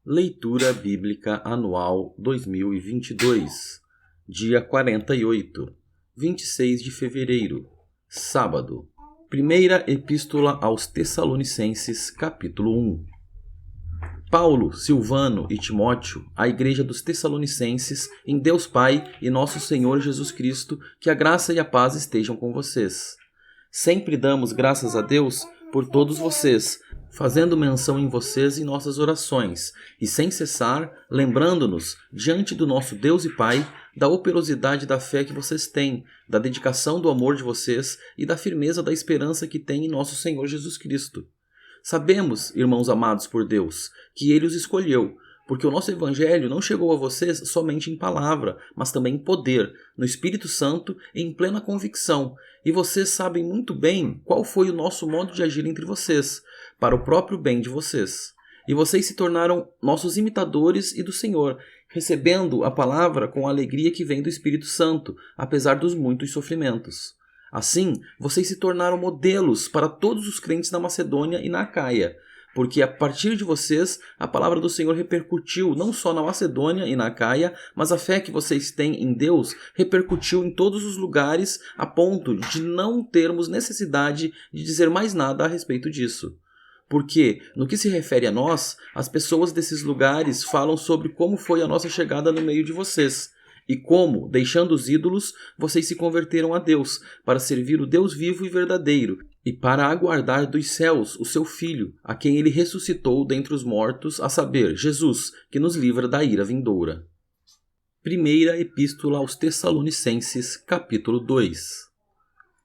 Leitura Bíblica Anual 2022, dia 48, 26 de fevereiro, sábado. Primeira Epístola aos Tessalonicenses, capítulo 1. Paulo, Silvano e Timóteo, à Igreja dos Tessalonicenses, em Deus Pai e nosso Senhor Jesus Cristo, que a graça e a paz estejam com vocês. Sempre damos graças a Deus por todos vocês, fazendo menção em vocês em nossas orações, e sem cessar, lembrando-nos, diante do nosso Deus e Pai, da operosidade da fé que vocês têm, da dedicação do amor de vocês e da firmeza da esperança que têm em nosso Senhor Jesus Cristo. Sabemos, irmãos amados por Deus, que Ele os escolheu, porque o nosso Evangelho não chegou a vocês somente em palavra, mas também em poder, no Espírito Santo e em plena convicção, e vocês sabem muito bem qual foi o nosso modo de agir entre vocês, para o próprio bem de vocês. E vocês se tornaram nossos imitadores e do Senhor, recebendo a palavra com a alegria que vem do Espírito Santo, apesar dos muitos sofrimentos. Assim, vocês se tornaram modelos para todos os crentes na Macedônia e na Acaia, porque a partir de vocês a palavra do Senhor repercutiu não só na Macedônia e na Acaia, mas a fé que vocês têm em Deus repercutiu em todos os lugares a ponto de não termos necessidade de dizer mais nada a respeito disso. Porque, no que se refere a nós, as pessoas desses lugares falam sobre como foi a nossa chegada no meio de vocês, e como, deixando os ídolos, vocês se converteram a Deus, para servir o Deus vivo e verdadeiro, e para aguardar dos céus o seu Filho, a quem ele ressuscitou dentre os mortos, a saber, Jesus, que nos livra da ira vindoura. Primeira Epístola aos Tessalonicenses, capítulo 2.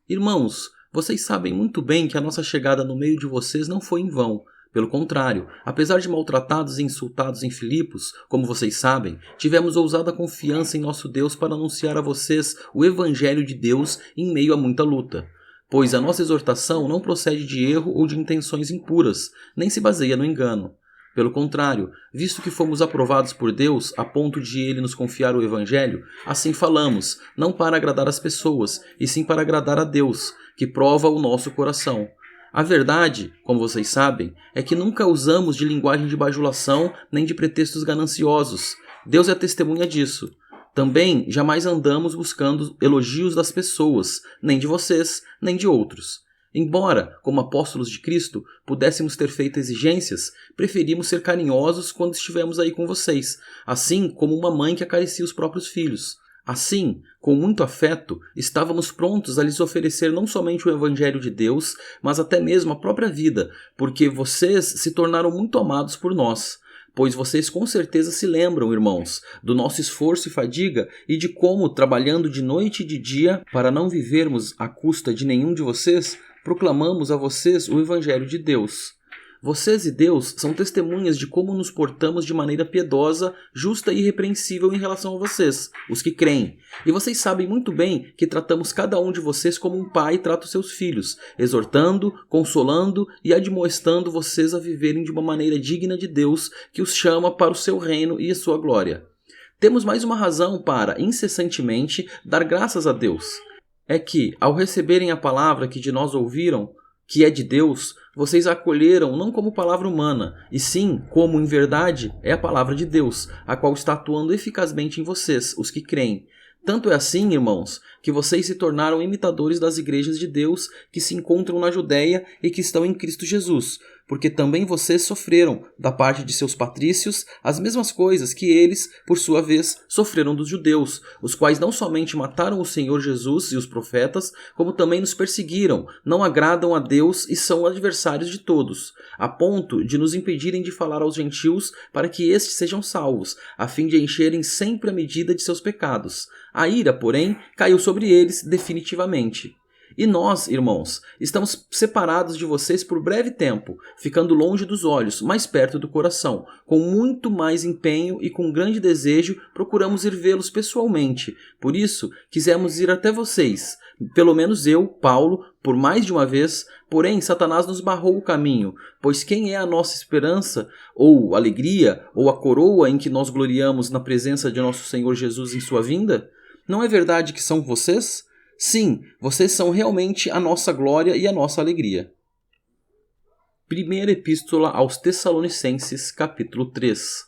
Irmãos, vocês sabem muito bem que a nossa chegada no meio de vocês não foi em vão. Pelo contrário, apesar de maltratados e insultados em Filipos, como vocês sabem, tivemos ousada confiança em nosso Deus para anunciar a vocês o Evangelho de Deus em meio a muita luta. Pois a nossa exortação não procede de erro ou de intenções impuras, nem se baseia no engano. Pelo contrário, visto que fomos aprovados por Deus a ponto de Ele nos confiar o Evangelho, assim falamos, não para agradar as pessoas, e sim para agradar a Deus, que prova o nosso coração. A verdade, como vocês sabem, é que nunca usamos de linguagem de bajulação nem de pretextos gananciosos. Deus é testemunha disso. Também jamais andamos buscando elogios das pessoas, nem de vocês, nem de outros. Embora, como apóstolos de Cristo, pudéssemos ter feito exigências, preferimos ser carinhosos quando estivemos aí com vocês, assim como uma mãe que acaricia os próprios filhos. Assim, com muito afeto, estávamos prontos a lhes oferecer não somente o Evangelho de Deus, mas até mesmo a própria vida, porque vocês se tornaram muito amados por nós. Pois vocês com certeza se lembram, irmãos, do nosso esforço e fadiga e de como, trabalhando de noite e de dia para não vivermos à custa de nenhum de vocês, proclamamos a vocês o Evangelho de Deus. Vocês e Deus são testemunhas de como nos portamos de maneira piedosa, justa e irrepreensível em relação a vocês, os que creem. E vocês sabem muito bem que tratamos cada um de vocês como um pai trata os seus filhos, exortando, consolando e admoestando vocês a viverem de uma maneira digna de Deus, que os chama para o seu reino e a sua glória. Temos mais uma razão para, incessantemente, dar graças a Deus. É que, ao receberem a palavra que de nós ouviram, que é de Deus, vocês a acolheram não como palavra humana, e sim como, em verdade, é a palavra de Deus, a qual está atuando eficazmente em vocês, os que creem. Tanto é assim, irmãos, que vocês se tornaram imitadores das igrejas de Deus que se encontram na Judéia e que estão em Cristo Jesus, porque também vocês sofreram, da parte de seus patrícios, as mesmas coisas que eles, por sua vez, sofreram dos judeus, os quais não somente mataram o Senhor Jesus e os profetas, como também nos perseguiram, não agradam a Deus e são adversários de todos, a ponto de nos impedirem de falar aos gentios para que estes sejam salvos, a fim de encherem sempre a medida de seus pecados. A ira, porém, caiu sobre eles definitivamente. E nós, irmãos, estamos separados de vocês por breve tempo, ficando longe dos olhos, mais perto do coração. Com muito mais empenho e com grande desejo, procuramos ir vê-los pessoalmente. Por isso, quisemos ir até vocês. Pelo menos eu, Paulo, por mais de uma vez, porém Satanás nos barrou o caminho, pois quem é a nossa esperança, ou alegria, ou a coroa em que nós gloriamos na presença de nosso Senhor Jesus em sua vinda? Não é verdade que são vocês? Sim, vocês são realmente a nossa glória e a nossa alegria. Primeira Epístola aos Tessalonicenses, capítulo 3.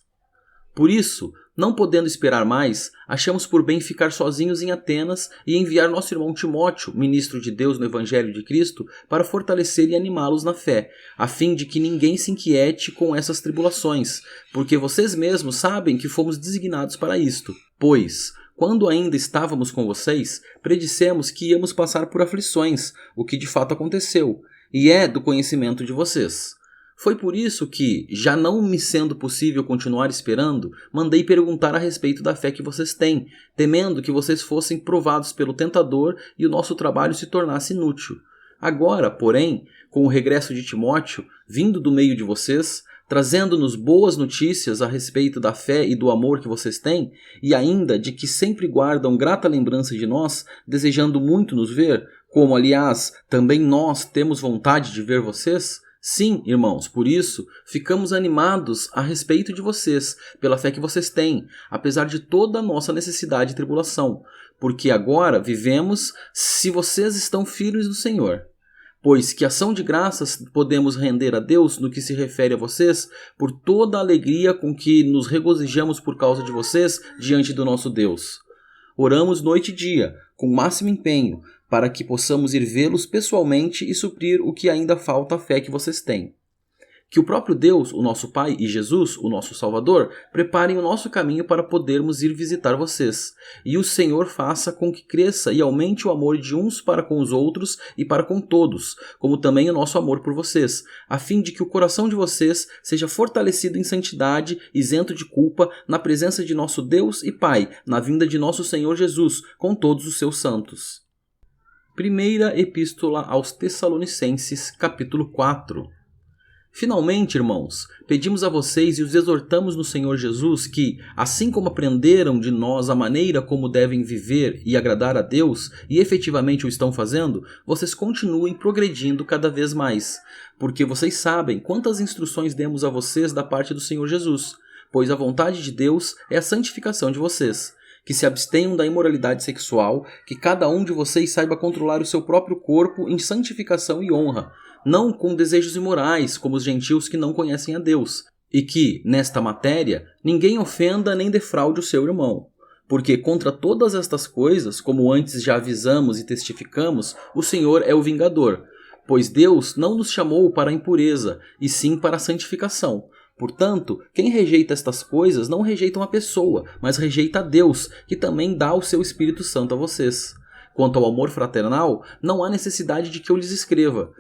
Por isso, não podendo esperar mais, achamos por bem ficar sozinhos em Atenas e enviar nosso irmão Timóteo, ministro de Deus no Evangelho de Cristo, para fortalecer e animá-los na fé, a fim de que ninguém se inquiete com essas tribulações, porque vocês mesmos sabem que fomos designados para isto. Pois, quando ainda estávamos com vocês, predissemos que íamos passar por aflições, o que de fato aconteceu, e é do conhecimento de vocês. Foi por isso que, já não me sendo possível continuar esperando, mandei perguntar a respeito da fé que vocês têm, temendo que vocês fossem provados pelo tentador e o nosso trabalho se tornasse inútil. Agora, porém, com o regresso de Timóteo, vindo do meio de vocês, trazendo-nos boas notícias a respeito da fé e do amor que vocês têm, e ainda de que sempre guardam grata lembrança de nós, desejando muito nos ver, como, aliás, também nós temos vontade de ver vocês. Sim, irmãos, por isso, ficamos animados a respeito de vocês, pela fé que vocês têm, apesar de toda a nossa necessidade e tribulação, porque agora vivemos se vocês estão firmes no Senhor. Pois que ação de graças podemos render a Deus no que se refere a vocês, por toda a alegria com que nos regozijamos por causa de vocês diante do nosso Deus. Oramos noite e dia, com o máximo empenho, para que possamos ir vê-los pessoalmente e suprir o que ainda falta à fé que vocês têm. Que o próprio Deus, o nosso Pai, e Jesus, o nosso Salvador, preparem o nosso caminho para podermos ir visitar vocês. E o Senhor faça com que cresça e aumente o amor de uns para com os outros e para com todos, como também o nosso amor por vocês, a fim de que o coração de vocês seja fortalecido em santidade, isento de culpa, na presença de nosso Deus e Pai, na vinda de nosso Senhor Jesus, com todos os seus santos. Primeira Epístola aos Tessalonicenses, capítulo 4. Finalmente, irmãos, pedimos a vocês e os exortamos no Senhor Jesus que, assim como aprenderam de nós a maneira como devem viver e agradar a Deus, e efetivamente o estão fazendo, vocês continuem progredindo cada vez mais, porque vocês sabem quantas instruções demos a vocês da parte do Senhor Jesus, pois a vontade de Deus é a santificação de vocês. Que se abstenham da imoralidade sexual, que cada um de vocês saiba controlar o seu próprio corpo em santificação e honra, não com desejos imorais, como os gentios que não conhecem a Deus, e que, nesta matéria, ninguém ofenda nem defraude o seu irmão. Porque contra todas estas coisas, como antes já avisamos e testificamos, o Senhor é o vingador, pois Deus não nos chamou para a impureza, e sim para a santificação. Portanto, quem rejeita estas coisas não rejeita uma pessoa, mas rejeita a Deus, que também dá o seu Espírito Santo a vocês. Quanto ao amor fraternal, não há necessidade de que eu lhes escreva,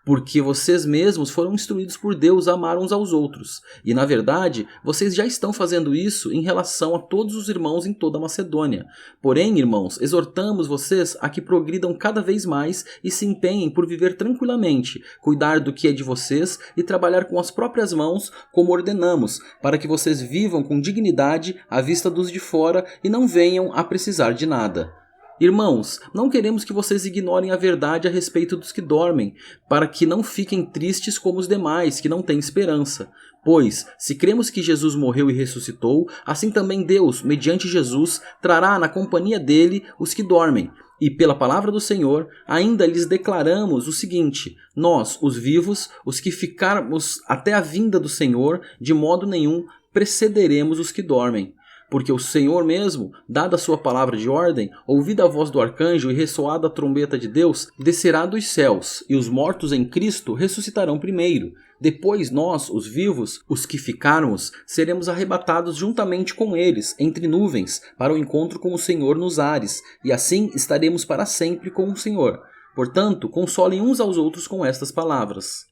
porque vocês mesmos foram instruídos por Deus a amar uns aos outros. E, na verdade, vocês já estão fazendo isso em relação a todos os irmãos em toda a Macedônia. Porém, irmãos, exortamos vocês a que progridam cada vez mais e se empenhem por viver tranquilamente, cuidar do que é de vocês e trabalhar com as próprias mãos, como ordenamos, para que vocês vivam com dignidade à vista dos de fora e não venham a precisar de nada. Irmãos, não queremos que vocês ignorem a verdade a respeito dos que dormem, para que não fiquem tristes como os demais, que não têm esperança. Pois, se cremos que Jesus morreu e ressuscitou, assim também Deus, mediante Jesus, trará na companhia dele os que dormem. E pela palavra do Senhor, ainda lhes declaramos o seguinte: nós, os vivos, os que ficarmos até a vinda do Senhor, de modo nenhum precederemos os que dormem. Porque o Senhor mesmo, dada a sua palavra de ordem, ouvida a voz do arcanjo e ressoada a trombeta de Deus, descerá dos céus, e os mortos em Cristo ressuscitarão primeiro. Depois nós, os vivos, os que ficarmos, seremos arrebatados juntamente com eles, entre nuvens, para o encontro com o Senhor nos ares, e assim estaremos para sempre com o Senhor. Portanto, consolem uns aos outros com estas palavras.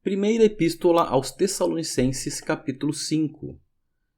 Primeira Epístola aos Tessalonicenses, capítulo 5.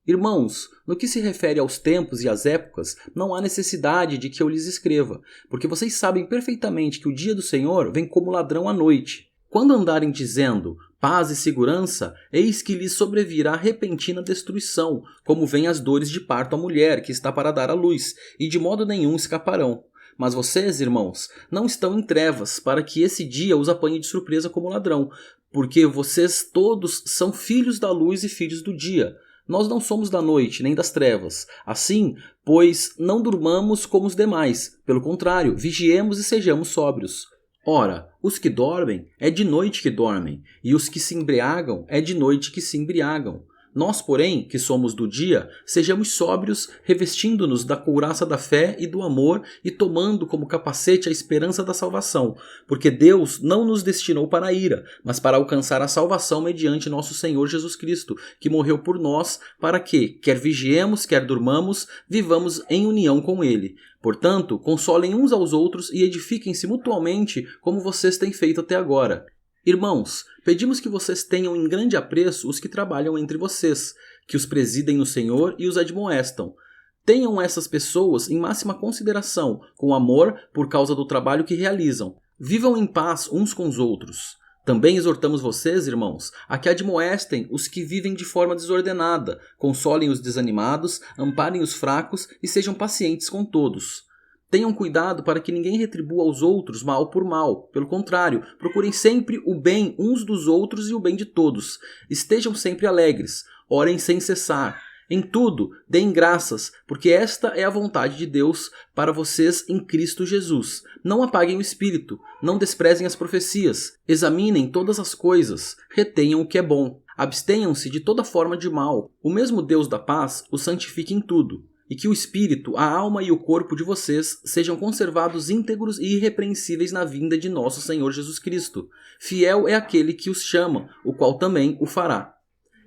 Irmãos, no que se refere aos tempos e às épocas, não há necessidade de que eu lhes escreva, porque vocês sabem perfeitamente que o dia do Senhor vem como ladrão à noite. Quando andarem dizendo paz e segurança, eis que lhes sobrevirá repentina destruição, como vêm as dores de parto à mulher que está para dar à luz, e de modo nenhum escaparão. Mas vocês, irmãos, não estão em trevas, para que esse dia os apanhe de surpresa como ladrão, porque vocês todos são filhos da luz e filhos do dia. Nós não somos da noite, nem das trevas. Assim, pois, não durmamos como os demais. Pelo contrário, vigiemos e sejamos sóbrios. Ora, os que dormem, é de noite que dormem, e os que se embriagam, é de noite que se embriagam. Nós, porém, que somos do dia, sejamos sóbrios, revestindo-nos da couraça da fé e do amor e tomando como capacete a esperança da salvação, porque Deus não nos destinou para a ira, mas para alcançar a salvação mediante nosso Senhor Jesus Cristo, que morreu por nós, para que, quer vigiemos, quer durmamos, vivamos em união com Ele. Portanto, consolem uns aos outros e edifiquem-se mutuamente, como vocês têm feito até agora. Irmãos, pedimos que vocês tenham em grande apreço os que trabalham entre vocês, que os presidem no Senhor e os admoestam. Tenham essas pessoas em máxima consideração, com amor por causa do trabalho que realizam. Vivam em paz uns com os outros. Também exortamos vocês, irmãos, a que admoestem os que vivem de forma desordenada, consolem os desanimados, amparem os fracos e sejam pacientes com todos. Tenham cuidado para que ninguém retribua aos outros mal por mal. Pelo contrário, procurem sempre o bem uns dos outros e o bem de todos. Estejam sempre alegres. Orem sem cessar. Em tudo, deem graças, porque esta é a vontade de Deus para vocês em Cristo Jesus. Não apaguem o espírito, não desprezem as profecias. Examinem todas as coisas, retenham o que é bom. Abstenham-se de toda forma de mal. O mesmo Deus da paz os santifique em tudo. E que o espírito, a alma e o corpo de vocês sejam conservados íntegros e irrepreensíveis na vinda de nosso Senhor Jesus Cristo. Fiel é aquele que os chama, o qual também o fará.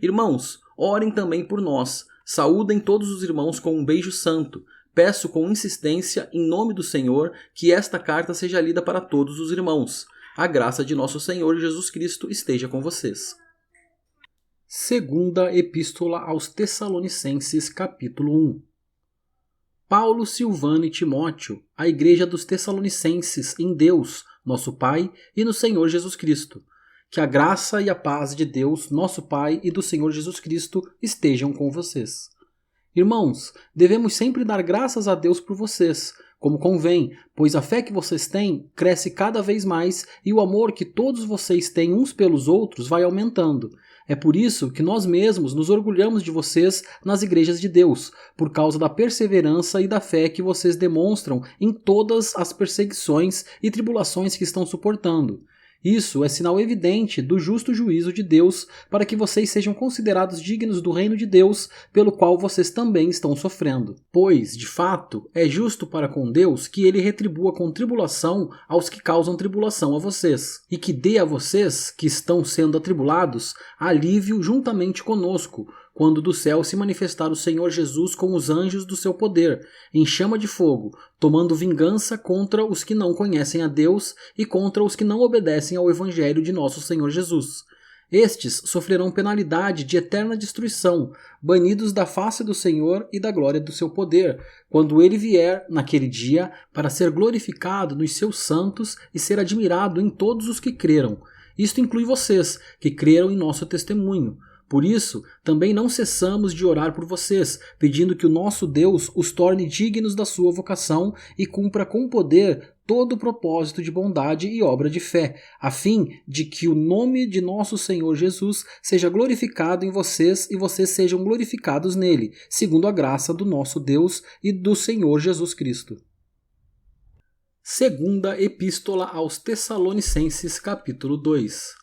Irmãos, orem também por nós. Saúdem todos os irmãos com um beijo santo. Peço com insistência, em nome do Senhor, que esta carta seja lida para todos os irmãos. A graça de nosso Senhor Jesus Cristo esteja com vocês. Segunda Epístola aos Tessalonicenses, capítulo 1. Paulo, Silvano e Timóteo, a igreja dos Tessalonicenses em Deus, nosso Pai, e no Senhor Jesus Cristo. Que a graça e a paz de Deus, nosso Pai, e do Senhor Jesus Cristo estejam com vocês. Irmãos, devemos sempre dar graças a Deus por vocês, como convém, pois a fé que vocês têm cresce cada vez mais e o amor que todos vocês têm uns pelos outros vai aumentando. É por isso que nós mesmos nos orgulhamos de vocês nas igrejas de Deus, por causa da perseverança e da fé que vocês demonstram em todas as perseguições e tribulações que estão suportando. Isso é sinal evidente do justo juízo de Deus para que vocês sejam considerados dignos do reino de Deus, pelo qual vocês também estão sofrendo. Pois, de fato, é justo para com Deus que ele retribua com tribulação aos que causam tribulação a vocês, e que dê a vocês, que estão sendo atribulados, alívio juntamente conosco, quando do céu se manifestar o Senhor Jesus com os anjos do seu poder, em chama de fogo, tomando vingança contra os que não conhecem a Deus e contra os que não obedecem ao Evangelho de nosso Senhor Jesus. Estes sofrerão penalidade de eterna destruição, banidos da face do Senhor e da glória do seu poder, quando ele vier, naquele dia, para ser glorificado nos seus santos e ser admirado em todos os que creram. Isto inclui vocês, que creram em nosso testemunho. Por isso, também não cessamos de orar por vocês, pedindo que o nosso Deus os torne dignos da sua vocação e cumpra com poder todo o propósito de bondade e obra de fé, a fim de que o nome de nosso Senhor Jesus seja glorificado em vocês e vocês sejam glorificados nele, segundo a graça do nosso Deus e do Senhor Jesus Cristo. Segunda Epístola aos Tessalonicenses, capítulo 2.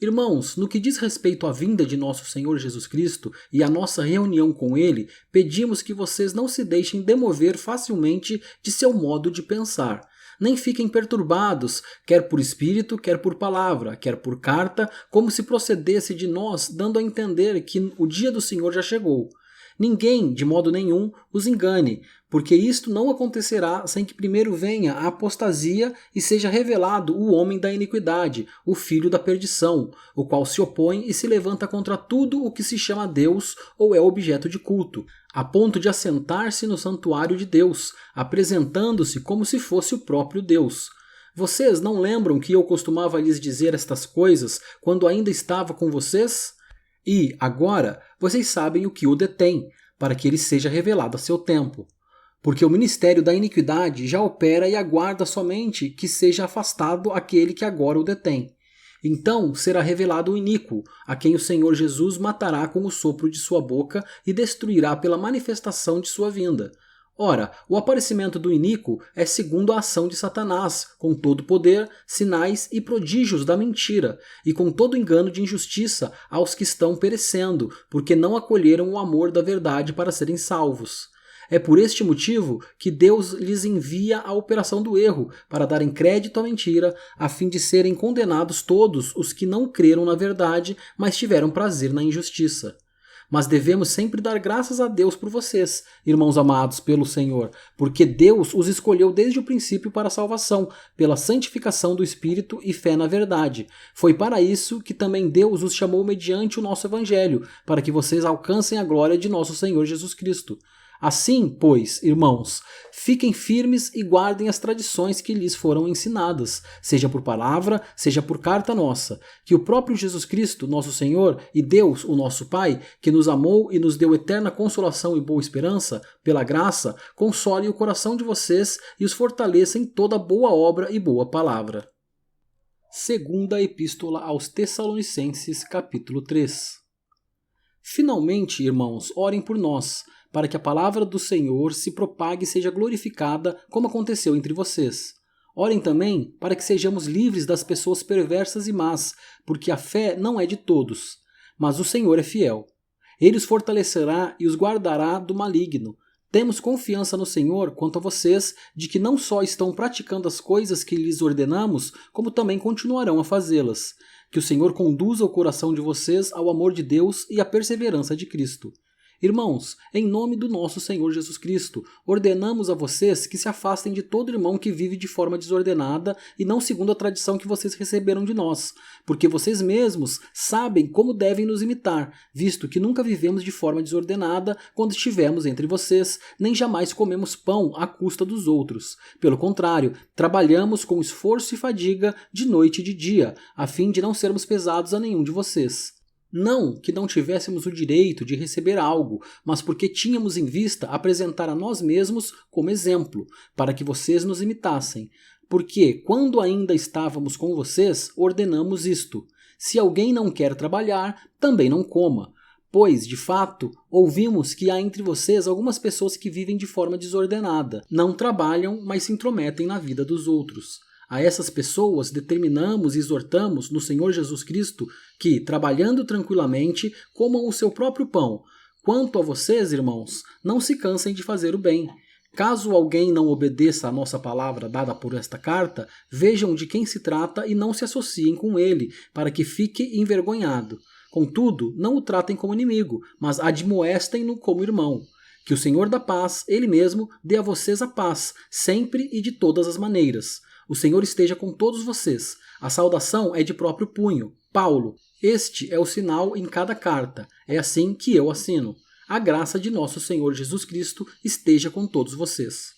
Irmãos, no que diz respeito à vinda de nosso Senhor Jesus Cristo e à nossa reunião com Ele, pedimos que vocês não se deixem demover facilmente de seu modo de pensar. Nem fiquem perturbados, quer por espírito, quer por palavra, quer por carta, como se procedesse de nós, dando a entender que o dia do Senhor já chegou. Ninguém, de modo nenhum, os engane, porque isto não acontecerá sem que primeiro venha a apostasia e seja revelado o homem da iniquidade, o filho da perdição, o qual se opõe e se levanta contra tudo o que se chama Deus ou é objeto de culto, a ponto de assentar-se no santuário de Deus, apresentando-se como se fosse o próprio Deus. Vocês não lembram que eu costumava lhes dizer estas coisas quando ainda estava com vocês? E, agora, vocês sabem o que o detém, para que ele seja revelado a seu tempo. Porque o ministério da iniquidade já opera e aguarda somente que seja afastado aquele que agora o detém. Então será revelado o iníquo, a quem o Senhor Jesus matará com o sopro de sua boca e destruirá pela manifestação de sua vinda. Ora, o aparecimento do iníquo é segundo a ação de Satanás, com todo poder, sinais e prodígios da mentira, e com todo engano de injustiça aos que estão perecendo, porque não acolheram o amor da verdade para serem salvos. É por este motivo que Deus lhes envia a operação do erro, para darem crédito à mentira, a fim de serem condenados todos os que não creram na verdade, mas tiveram prazer na injustiça. Mas devemos sempre dar graças a Deus por vocês, irmãos amados pelo Senhor, porque Deus os escolheu desde o princípio para a salvação, pela santificação do Espírito e fé na verdade. Foi para isso que também Deus os chamou mediante o nosso Evangelho, para que vocês alcancem a glória de nosso Senhor Jesus Cristo. Assim, pois, irmãos, fiquem firmes e guardem as tradições que lhes foram ensinadas, seja por palavra, seja por carta nossa, que o próprio Jesus Cristo, nosso Senhor, e Deus, o nosso Pai, que nos amou e nos deu eterna consolação e boa esperança, pela graça, console o coração de vocês e os fortaleça em toda boa obra e boa palavra. Segunda Epístola aos Tessalonicenses, capítulo 3. Finalmente, irmãos, orem por nós, para que a palavra do Senhor se propague e seja glorificada, como aconteceu entre vocês. Orem também para que sejamos livres das pessoas perversas e más, porque a fé não é de todos, mas o Senhor é fiel. Ele os fortalecerá e os guardará do maligno. Temos confiança no Senhor quanto a vocês, de que não só estão praticando as coisas que lhes ordenamos, como também continuarão a fazê-las. Que o Senhor conduza o coração de vocês ao amor de Deus e à perseverança de Cristo. Irmãos, em nome do nosso Senhor Jesus Cristo, ordenamos a vocês que se afastem de todo irmão que vive de forma desordenada e não segundo a tradição que vocês receberam de nós, porque vocês mesmos sabem como devem nos imitar, visto que nunca vivemos de forma desordenada quando estivemos entre vocês, nem jamais comemos pão à custa dos outros. Pelo contrário, trabalhamos com esforço e fadiga de noite e de dia, a fim de não sermos pesados a nenhum de vocês. Não que não tivéssemos o direito de receber algo, mas porque tínhamos em vista apresentar a nós mesmos como exemplo, para que vocês nos imitassem. Porque, quando ainda estávamos com vocês, ordenamos isto: se alguém não quer trabalhar, também não coma. Pois, de fato, ouvimos que há entre vocês algumas pessoas que vivem de forma desordenada, não trabalham, mas se intrometem na vida dos outros. A essas pessoas determinamos e exortamos no Senhor Jesus Cristo que, trabalhando tranquilamente, comam o seu próprio pão. Quanto a vocês, irmãos, não se cansem de fazer o bem. Caso alguém não obedeça à nossa palavra dada por esta carta, vejam de quem se trata e não se associem com ele, para que fique envergonhado. Contudo, não o tratem como inimigo, mas admoestem-no como irmão. Que o Senhor da paz, Ele mesmo, dê a vocês a paz, sempre e de todas as maneiras. O Senhor esteja com todos vocês. A saudação é de próprio punho. Paulo. Este é o sinal em cada carta. É assim que eu assino. A graça de nosso Senhor Jesus Cristo esteja com todos vocês.